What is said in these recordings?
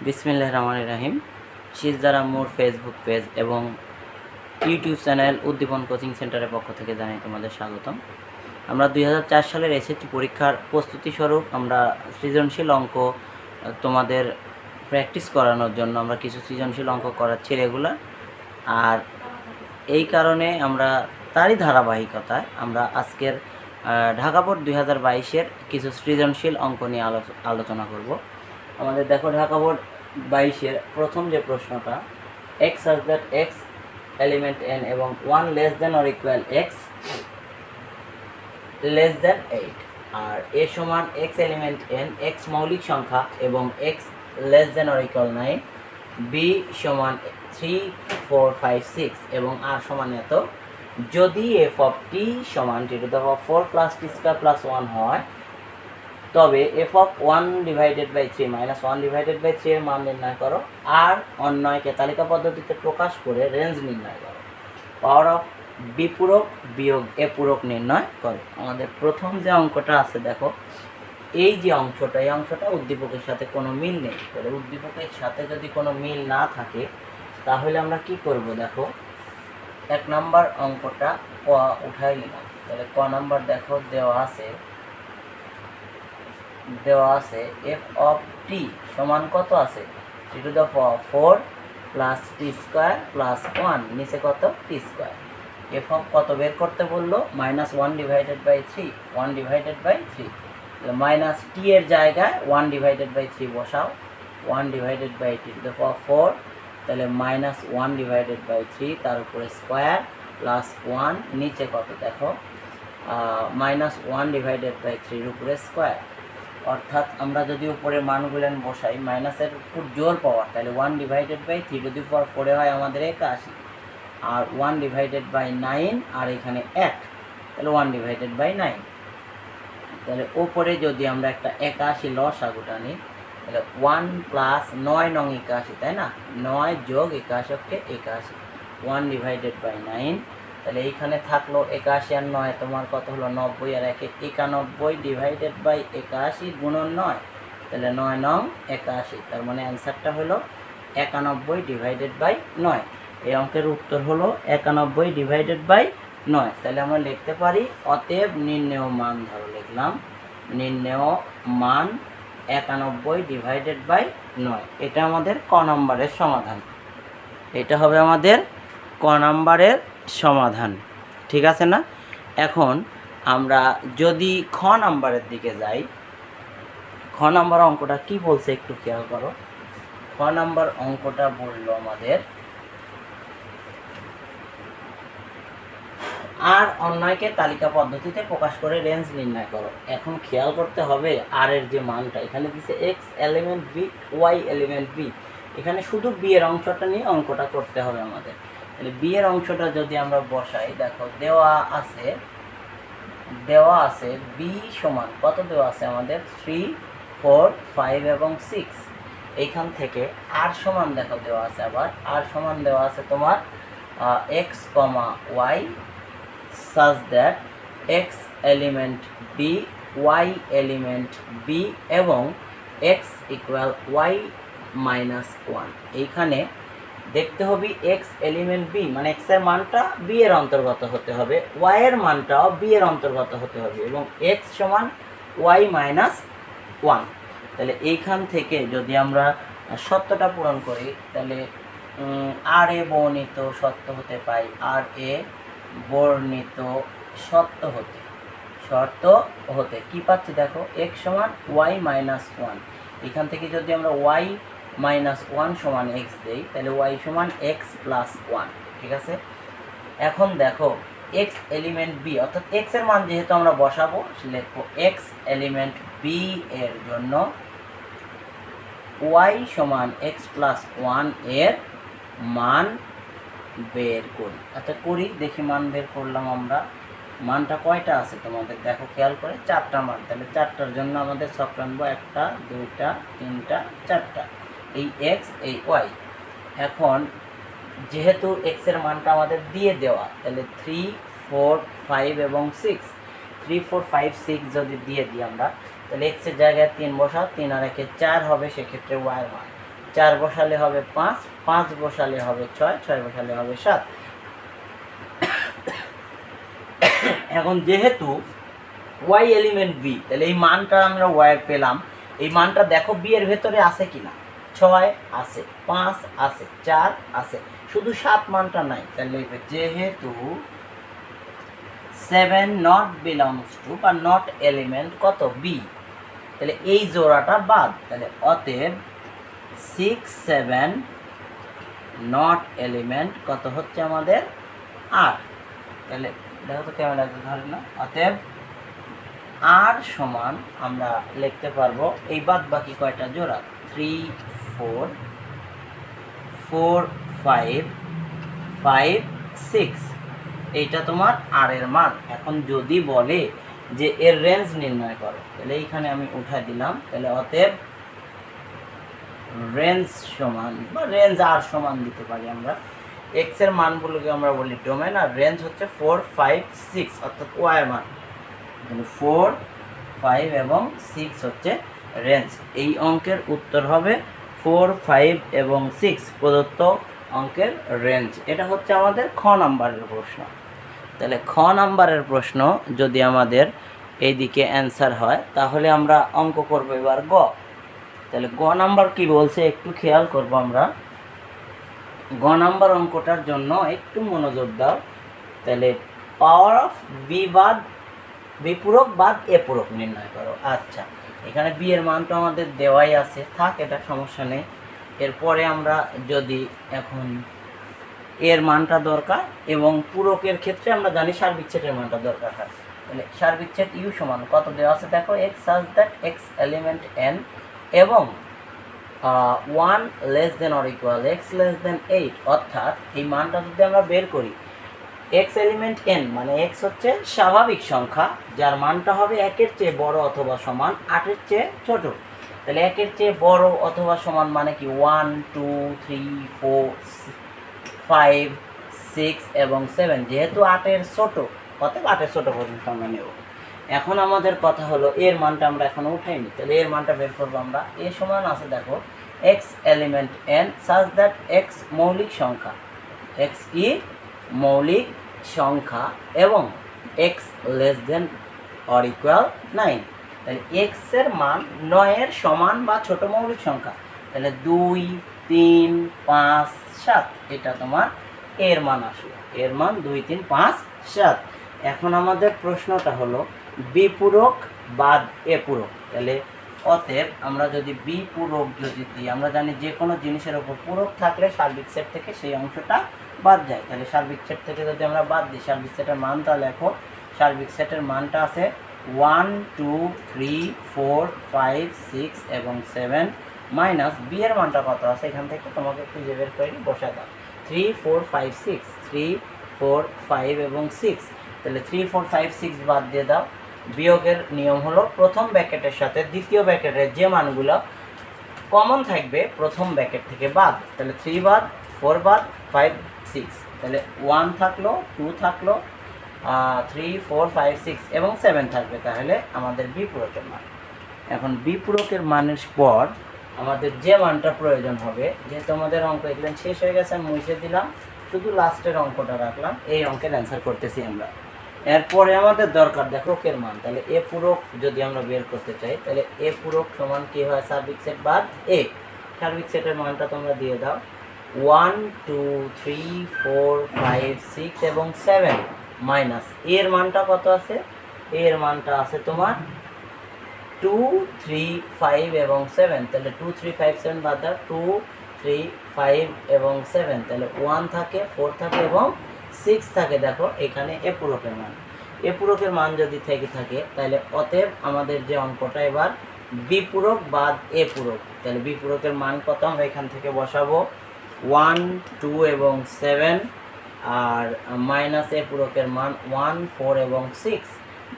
বিসমিল্লাহির রহমানির রহিম। শিজদারা মোর Facebook page এবং ইউটিউব চ্যানেল উদ্দীপন কোচিং সেন্টারের পক্ষ থেকে জানাই তোমাদের স্বাগতম। আমরা 2004 সালের এসএসসি পরীক্ষার প্রস্তুতি স্বরূপ আমরা সৃজনশীল অঙ্ক তোমাদের প্র্যাকটিস করানোর জন্য আমরা কিছু সৃজনশীল অঙ্ক করাচ্ছি রেগুলার। আর এই কারণে আমরা তারই ধারাবাহিকতায় আমরা আজকের ঢাকা বোর্ড 2022-এর কিছু সৃজনশীল অঙ্ক নিয়ে আলোচনা করব। আমাদের দেখো ঢাকা বোর্ড 22-এর প্রথম যে প্রশ্নটা, x such that x element n এবং 1 less than or equal x less than 8 আর a সমান x এলিমেন্ট n, x মৌলিক সংখ্যা এবং x less than or equal 9, b সমান 3 4 5 6 এবং r সমান এত, যদি f of t সমান t to the power 4 plus t square plus 1 হয়, তবে f of 1 divided by 3 minus 1 divided by 3 এর মান নির্ণয় করো। আর অন্যয়কে তালিকা পদ্ধতিতে প্রকাশ করে রেঞ্জ নির্ণয় করো। পাওয়ার অফ বি পূরক বিয়োগ এ পূরক নির্ণয় করো। আমাদের প্রথম যে অঙ্কটা আছে দেখো, এই যে অংশটা, এই অংশটা উদ্দীপকের সাথে কোনো মিল নেই। তাহলে উদ্দীপকের সাথে যদি কোনো মিল না থাকে তাহলে আমরা কি করব দেখো, এক নাম্বার অঙ্কটা ক উঠাই নিলাম। তাহলে ক নাম্বার দেখো দেওয়া আছে f of t সমান কত আছে, t to the power 4 plus t square plus 1, নিচে কত t square। f of কত বের করতে বললো, -1 divided by 3, 1 divided by 3। Minus t এর জায়গায় 1 divided by 3 বসাও, 1 divided by t to the power 4, তাহলে -1 divided by 3 তার উপরে স্কোয়ার প্লাস 1, নিচে কত দেখো -1 divided by 3 এর উপরে স্কোয়ার। অর্থাৎ আমরা যদি উপরের মানগুলো বসাই, মাইনাসের উপর জোর পাওয়ার, তাহলে 1 ডিভাইডেড বাই 3 টু দি পাওয়ার 4 হয় আমাদের 81, আর 1 ডিভাইডেড বাই 9 আর এখানে 1, তাহলে 1 ডিভাইডেড বাই 9। তাহলে উপরে যদি আমরা একটা 81 লসাগুটা নিই, তাহলে 1 প্লাস 9 নং 81, তাই না, 9 যোগ 81 কে 81, 1 ডিভাইডেড বাই 9। তাহলে এইখানে থাকলো 81 আর 9 তোমার কত হলো 90, আর 91 ডিভাইডেড বাই 81 গুণন 9, তাহলে 9 নং 81। তার মানে অ্যান্সারটা হলো 91 ডিভাইডেড বাই 9। এই অঙ্কের উত্তর হলো 91 ডিভাইডেড বাই 9। তাহলে আমরা লিখতে পারি অতএব নির্ণেয় মান, ধরো লিখলাম নির্ণেয় মান 91 ডিভাইডেড বাই 9। এটা আমাদের ক নম্বরের সমাধান। এটা হবে আমাদের ক নম্বরের সমাধান, ঠিক আছে না? এখন আমরা যদি খ নাম্বারের দিকে যাই, খ নাম্বার অঙ্কটা কি বলছে একটু খেয়াল করো। খ নাম্বার অঙ্কটা বললো আমাদের আর অন্যয়কে তালিকা পদ্ধতিতে প্রকাশ করে রেঞ্জ নির্ণয় করো। এখন খেয়াল করতে হবে আর এর যে মানটা এখানে দিচ্ছে x element B, y element B, এখানে শুধু বি এর অংশটা নিয়ে অঙ্কটা করতে হবে আমাদের। তাহলে বি এর অংশটা যদি আমরা বসাই, দেখো দেওয়া আছে বি সমান কত দেওয়া আছে আমাদের 3 4 5 এবং 6। এইখান থেকে আর সমান দেখো দেওয়া আছে, আবার আর সমান দেওয়া আছে তোমার x, y such that x element B, y element B এবং x ইকুয়াল y মাইনাস 1। এইখানে দেখতে হবে x এলিমেন্ট বি মানে x এর মানটা বি এর অন্তর্গত হতে হবে, y এর মানটাও বি এর অন্তর্গত হতে হবে এবং x সমান y মাইনাস 1। তাহলে এইখান থেকে যদি আমরা সত্যটা পূরণ করি, তাহলে আর এ বর্ণিত সত্য হতে পাই, আর এ বর্ণিত শর্ত হতে কি পাচ্ছি দেখো, x সমান y মাইনাস 1। এখান থেকে যদি আমরা y মাইনাস 1 সমান x দেই, তাহলে y সমান x প্লাস 1, ঠিক আছে। এখন দেখো x এলিমেন্ট বি, অর্থাৎ x এর মান যেহেতু আমরা বসাবো, লিখবো x এলিমেন্ট বি এর জন্য y সমান x প্লাস 1 এর মান বের করি। আচ্ছা করি, দেখি মান বের করলাম আমরা। মানটা কয়টা আছে তোমাদের দেখো খেয়াল করে, 4টা মান। তাহলে 4টার জন্য আমাদের সব টানবো 1টা 2টা 3টা 4টা, এই x এই y। এখন যেহেতু x এর মানটা আমাদের দিয়ে দেওয়া, তাহলে 3 4 5 এবং 6, 3 4 5 6 যদি দিয়ে দিই আমরা, তাহলে x এর জায়গায় 3 বসাও, 3 আর 1 4 হবে, সেক্ষেত্রে y এর মান 4 বসালে হবে 5, 5 বসালে হবে 6, 6 বসালে হবে 7। এখন যেহেতু y এলিমেন্ট b, তাহলে এই মানটা আমরা y পেলাম। এই মানটা দেখো b এর ভেতরে আছে কিনা, 6 আছে, 5 আছে, 4 আছে, শুধু 7 মানটা নাই। তাহলে যেহেতু 7 নট বিলংস টু বা নট এলিমেন্ট কত b, তাহলে এই জোড়াটা বাদ। তাহলে অতএব 6, 7 নট এলিমেন্ট কত হচ্ছে আমাদের 8। তাহলে দেখো তো কেমন লাগবে, ধরে না। অতএব আর সমান আমরা লিখতে পারবো এই বাদ বাকি কয়টা জোড়া, 3, 4, 4, 5, 5, 6, এইটা তোমার আর এর মান। এখন যদি বলে যে এর রেঞ্জ নির্ণয় করো, তাহলে এইখানে আমি উঠাই দিলাম। তাহলে অতএব রেঞ্জ সমান বা রেঞ্জ আর সমান দিতে পারি আমরা। এক্স এর মানগুলোকে আমরা বলি ডোমেন, আর রেঞ্জ হচ্ছে 4, 5, 6 অর্থাৎ ওয়াই এর মান। 4, 5 এবং 6 হচ্ছে রেঞ্জ। এই অঙ্কের উত্তর হবে 4, 5 এবং 6 প্রদত্ত অঙ্কের রেঞ্জ। এটা হচ্ছে আমাদের খ নাম্বারের প্রশ্ন। তাহলে খ নাম্বারের প্রশ্ন যদি আমাদের এইদিকে অ্যান্সার হয়, তাহলে আমরা অঙ্ক করব এবার গ। তাহলে গ নাম্বার কি বলছে একটু খেয়াল করব আমরা। গ নাম্বার অঙ্কটার জন্য একটু মনোযোগ দাও। তাহলে পাওয়ার অফ বি বাদ বি পূরক বাদ এ পূরক নির্ণয় করো। আচ্ছা, এখানে বি এর মান তো আমাদের দেওয়াই আছে, থাক, এটা সমস্যা নেই। এরপরে আমরা যদি এখন এর মানটা দরকার, এবং পূরকের ক্ষেত্রে আমরা জানি সার্বিক সেটের মানটা দরকার হয়। তাহলে সার্বিক সেট ইউ সমান কত দেওয়া আছে দেখো, x such that x element N এবং 1 less than or equal x less than 8, অর্থাৎ এই মানটা যদি আমরা বের করি, এক্স এলিমেন্ট এন মানে এক্স হচ্ছে স্বাভাবিক সংখ্যা যার মানটা হবে 1-এর চেয়ে বড় অথবা সমান 8-এর চেয়ে ছোট। তাহলে 1-এর চেয়ে বড় অথবা সমান মানে কি 1, 2, 3, 4, 5, 6 এবং 7, যেহেতু 8-এর ছোট অতএব 8-এর ছোট পর্যন্ত আমরা নেব। এখন আমাদের কথা হলো এর মানটা আমরা এখন উঠাইনি, তাহলে এর মানটা বের করবো আমরা। এ সমান আছে দেখো x element N such that x মৌলিক সংখ্যা, এক্স কি মৌলিক সংখ্যা এবং x less than or equal 9। তাহলে এক্স এর মান 9-এর সমান বা ছোট মৌলিক সংখ্যা। তাহলে 2, 3, 5, 7 এটা তোমার এর মান আসলো। এর মান 2, 3, 5, 7। এখন আমাদের প্রশ্নটা হলো বি পূরক বাদ এ পূরক। তাহলে অতএব আমরা যদি বি পূরক যদি দিই, আমরা জানি যে কোনো জিনিসের ওপর পূরক থাকলে সার্বিক সেট থেকে সেই অংশটা বাদ যায়। তাহলে সার্বিক সেট থেকে যদি আমরা বাদ দিই, সার্বিক সেটের মানটা লেখো। সার্বিক সেটের মানটা আছে 1, 2, 3, 4, 5, 6 এবং 7 মাইনাস বি এর মানটা কত আছে এখান থেকে তোমাকে খুঁজে বের করে বসা দাও। 3, 4, 5, 6, 3, 4, 5 এবং 6। তাহলে 3, 4, 5, 6 বাদ দিয়ে দাও। বিয়োগের নিয়ম হলো প্রথম ব্র্যাকেটের সাথে দ্বিতীয় ব্র্যাকেটের যে মানগুলো কমন থাকবে প্রথম ব্র্যাকেট থেকে বাদ। তাহলে 3 বাদ, 4 বাদ, 5, 6। তাহলে 1 থাকলো, 2 থাকলো, 3, 4, 5, 6 এবং 7 থাকবে। তাহলে আমাদের বি পূরকের মান। এখন বি পূরকের মানের পর আমাদের যে মানটা প্রয়োজন হবে, যেহেতু আমাদের অঙ্ক এগুলো শেষ হয়ে গেছে আমি মুছে দিলাম, শুধু লাস্টের অঙ্কটা রাখলাম। এই অঙ্কের অ্যান্সার করতেছি আমরা। এরপরে আমাদের দরকার দেখো এর মান। তাহলে এ পূরক যদি আমরা বের করতে চাই, তাহলে এ পূরক সমান কি হয়, সার্বিক সেট বাদ এ। সার্বিক সেটের মানটা তোমরা দিয়ে দাও 1, 2, 3, 4, 5, 6 এবং 7 মাইনাস এর মানটা কত আছে, এর মানটা আছে তোমার 2, 3, 5 এবং 7। তাহলে 2, 3, 5, 7 বাদ দাও, 2, 3, 5 এবং 7। তাহলে 1 থাকে, 4 থাকে এবং 6 থাকে। দেখো এখানে এ পূরকের মান। এ পূরকের মান যদি থেকে থাকে তাহলে অতএব আমাদের যে অঙ্কটা এবার বি পূরক বাদ এ পূরক। তাহলে বি পূরকের মান কত আমরা এখান থেকে বসাবো 1, 2 এবং 7 আর মাইনাস এ পূরকের মান 1, 4 এবং 6।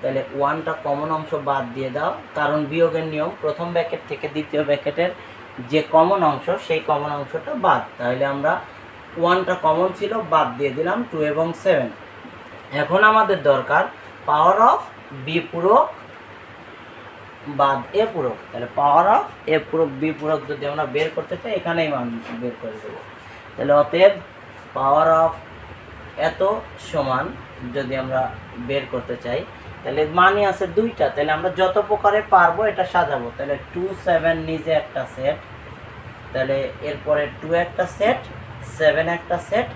তাহলে 1টা কমন অংশ বাদ দিয়ে দাও, কারণ বিয়োগের নিয়ম প্রথম ব্র্যাকেট থেকে দ্বিতীয় ব্র্যাকেটের যে কমন অংশ সেই কমন অংশটা বাদ। তাহলে আমরা 1টা কমন ছিল, বাদ দিয়ে দিলাম 2 এবং 7। এখন আমাদের দরকার পাওয়ার অফ বি পূরক বাদ এ পূরক, তাহলে পাওয়ার অফ এ পূরক বি পূরক যদি আমরা বের করতে চাই এখানেই মান বের করে দেবো। তাহলে অতএব পাওয়ার অফ এত সমান যদি আমরা বের করতে চাই তাহলে মানই আছে দুইটা, তাহলে আমরা যত প্রকারে পারবো এটা সাজাবো। তাহলে 2 7 নিজে একটা সেট, তাহলে এরপরে 2 একটা সেট, 7 একটা সেট,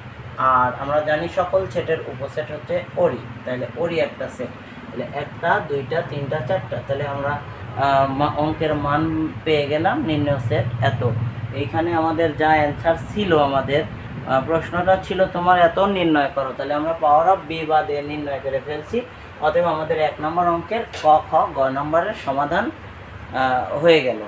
আর আমরা জানি সকল সেটের উপসেট হচ্ছে ওরি, তাহলে ওরি একটা সেট। তাহলে একটা, দুইটা, তিনটা, চারটা, তাহলে আমরা অঙ্কের মান পেয়ে গেলাম নির্ণয় সেট এত। এইখানে আমাদের যা অ্যান্সার ছিল, আমাদের প্রশ্নটা ছিল তোমার এত নির্ণয় করো, তাহলে আমরা পাওয়ার অফ বি বা এ নির্ণয় করে ফেলছি। অতএব আমাদের 1 নম্বর অঙ্কের ক খ গ নম্বরের সমাধান হয়ে গেল।